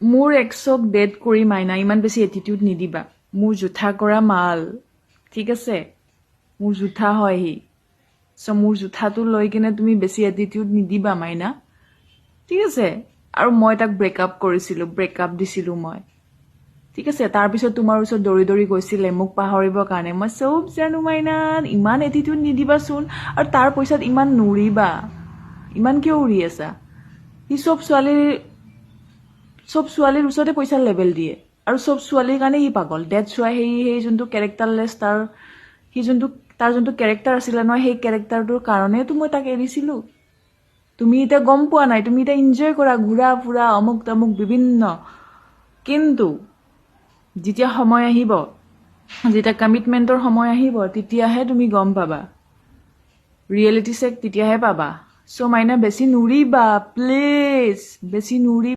মোৰ এক্সক ডেট কৰি মাইনা ইমান বেছি এটিটিউড নিদিবা মোৰ জুঠা কৰা মাল ঠিক আছে মোৰ জুঠা হয় সি চ' মোৰ জুঠাটো লৈ কিনে তুমি বেছি এটিটিউড নিদিবা মাইনা ঠিক আছে আৰু মই তাক ব্ৰেকআপ কৰিছিলোঁ ব্ৰেকআপ দিছিলোঁ মই ঠিক আছে তাৰপিছত তোমাৰ ওচৰত দৌৰি দৌৰি গৈছিলে মোক পাহৰিবৰ কাৰণে মই চব জানো মাইনা ইমান এটিটিউড নিদিবাচোন আৰু তাৰ পইচাত ইমান নুৰিবা ইমান কিয় উৰি আছা সি চব ছোৱালীৰ ওচৰতে পইচাৰ লেভেল দিয়ে আৰু চব ছোৱালীৰ কাৰণে সি পাগল ডেটছ ৱাই সেই যোনটো কেৰেক্টাৰলেছ তাৰ যোনটো কেৰেক্টাৰ আছিলে নহয় সেই কেৰেক্টাৰটোৰ কাৰণেতো মই তাক এৰিছিলোঁ তুমি এতিয়া গম পোৱা নাই তুমি এতিয়া এনজয় কৰা ঘূৰা ফুৰা অমুক তমুক বিভিন্ন কিন্তু যেতিয়া সময় আহিব যেতিয়া কমিটমেণ্টৰ সময় আহিব তেতিয়াহে তুমি গম পাবা ৰিয়েলিটি চেক তেতিয়াহে পাবা চ' মাইনা বেছি নুৰিবা প্লিজ বেছি নুৰিবা